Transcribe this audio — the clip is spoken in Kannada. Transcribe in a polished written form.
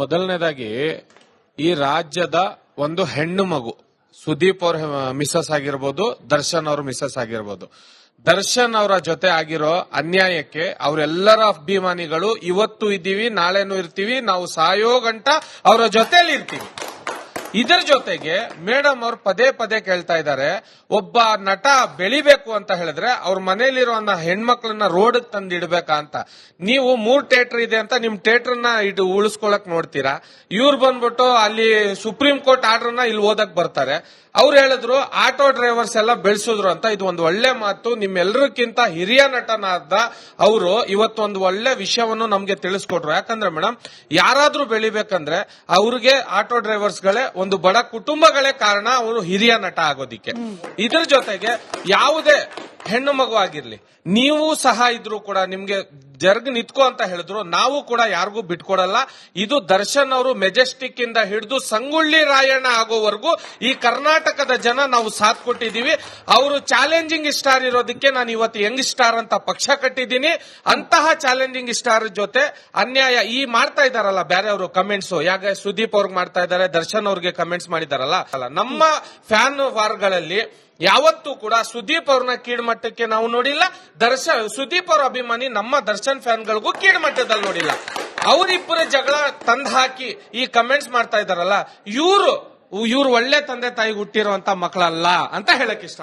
ಮೊದಲನೇದಾಗಿ ಈ ರಾಜ್ಯದ ಒಂದು ಹೆಣ್ಣು ಮಗು ಸುದೀಪ್ ಅವ್ರ ಮಿಸಸ್ ಆಗಿರ್ಬೋದು, ದರ್ಶನ್ ಅವ್ರ ಮಿಸಸ್ ಆಗಿರ್ಬೋದು. ದರ್ಶನ್ ಅವರ ಜೊತೆ ಆಗಿರೋ ಅನ್ಯಾಯಕ್ಕೆ ಅವರೆಲ್ಲರ ಅಭಿಮಾನಿಗಳು ಇವತ್ತು ಇದ್ದೀವಿ, ನಾಳೆನೂ ಇರ್ತೀವಿ, ನಾವು ಸಾಯೋ ಗಂಟ ಅವರ ಜೊತೆಲಿ ಇರ್ತೀವಿ. ಇದರ ಜೊತೆಗೆ ಮೇಡಮ್ ಅವ್ರು ಪದೇ ಪದೇ ಕೇಳ್ತಾ ಇದ್ದಾರೆ, ಒಬ್ಬ ನಟ ಬೆಳಿಬೇಕು ಅಂತ ಹೇಳಿದ್ರೆ ಅವ್ರ ಮನೇಲಿರೋ ಹೆಣ್ಮಕ್ಳನ್ನ ರೋಡ್ ತಂದಿಡ್ಬೇಕಾ ಅಂತ. ನೀವು 3 ಥಿಯೇಟರ್ ಇದೆ ಅಂತ ನಿಮ್ ಥಿಯೇಟರ್ನ ಉಳಿಸ್ಕೊಳಕ್ ನೋಡ್ತೀರಾ. ಇವ್ರು ಬಂದ್ಬಿಟ್ಟು ಅಲ್ಲಿ ಸುಪ್ರೀಂ ಕೋರ್ಟ್ ಆರ್ಡರ್ನ ಇಲ್ಲಿ ಓದಕ್ ಬರ್ತಾರೆ. ಅವ್ರು ಹೇಳಿದ್ರು ಆಟೋ ಡ್ರೈವರ್ಸ್ ಎಲ್ಲ ಬೆಳೆಸಿದ್ರು ಅಂತ. ಇದು ಒಂದು ಒಳ್ಳೆ ಮಾತು. ನಿಮ್ಮೆಲ್ಲರಿಗಿಂತ ಹಿರಿಯ ನಟನಾದ ಅವರು ಇವತ್ತೊಂದು ಒಳ್ಳೆ ವಿಷಯವನ್ನು ನಮ್ಗೆ ತಿಳಿಸ್ಕೊಟ್ರು. ಯಾಕಂದ್ರೆ ಮೇಡಮ್, ಯಾರಾದ್ರೂ ಬೆಳಿಬೇಕಂದ್ರೆ ಅವ್ರಿಗೆ ಆಟೋ ಡ್ರೈವರ್ಸ್ಗಳೇ, ಒಂದು ಬಡ ಕುಟುಂಬಗಳೇ ಕಾರಣ ಅವರು ಹಿರಿಯ ನಟ ಆಗೋದಿಕ್ಕೆ. ಇದ್ರ ಜೊತೆಗೆ ಯಾವುದೇ ಹೆಣ್ಣು ಮಗು ಆಗಿರ್ಲಿ, ನೀವು ಸಹ ಇದ್ರು ಕೂಡ ನಿಮ್ಗೆ ಜರ್ಗ್ ನಿತ್ಕೋ ಅಂತ ಹೇಳಿದ್ರು, ನಾವು ಕೂಡ ಯಾರಿಗೂ ಬಿಟ್ಕೊಡಲ್ಲ. ಇದು ದರ್ಶನ್ ಅವರು ಮೆಜೆಸ್ಟಿಕ್ ಇಂದ ಹಿಡಿದು ಸಂಗೊಳ್ಳಿ ರಾಯಣ್ಣ ಆಗೋವರೆಗೂ ಈ ಕರ್ನಾಟಕದ ಜನ ನಾವು ಸಾಥ್ ಕೊಟ್ಟಿದೀವಿ. ಅವರು ಚಾಲೆಂಜಿಂಗ್ ಸ್ಟಾರ್ ಇರೋದಕ್ಕೆ ನಾನು ಇವತ್ತು ಯಂಗ್ ಸ್ಟಾರ್ ಅಂತ ಪಕ್ಷ ಕಟ್ಟಿದ್ದೀನಿ. ಅಂತಹ ಚಾಲೆಂಜಿಂಗ್ ಸ್ಟಾರ್ ಜೊತೆ ಅನ್ಯಾಯ ಈ ಮಾಡ್ತಾ ಇದಾರಲ್ಲ ಬೇರೆಯವರು ಕಮೆಂಟ್ಸ್, ಯಾಕೆ ಸುದೀಪ್ ಅವ್ರಿಗೆ ಮಾಡ್ತಾ ಇದ್ದಾರೆ, ದರ್ಶನ್ ಅವ್ರಿಗೆ ಕಮೆಂಟ್ಸ್ ಮಾಡಿದಾರಲ್ಲ, ನಮ್ಮ ಫ್ಯಾನ್ ವಾರ್ಗಳಲ್ಲಿ ಯಾವತ್ತೂ ಕೂಡ ಸುದೀಪ್ ಅವ್ರನ್ನ ಕೀಳ್ಮಟ್ಟಕ್ಕೆ ನಾವು ನೋಡಿಲ್ಲ. ಸುದೀಪ್ ಅವ್ರ ಅಭಿಮಾನಿ ನಮ್ಮ ದರ್ಶನ್ ಫ್ಯಾನ್ಗಳಿಗೂ ಕೀಳ್ಮಟ್ಟದಲ್ಲಿ ನೋಡಿಲ್ಲ. ಅವರಿಬ್ಬರ ಜಗಳ ತಂದ್ ಹಾಕಿ ಈ ಕಮೆಂಟ್ಸ್ ಮಾಡ್ತಾ ಇದಾರಲ್ಲ, ಇವ್ರು ಒಳ್ಳೆ ತಂದೆ ತಾಯಿಗೆ ಹುಟ್ಟಿರುವಂತ ಮಕ್ಕಳಲ್ಲ ಅಂತ ಹೇಳಕ್ ಇಷ್ಟ.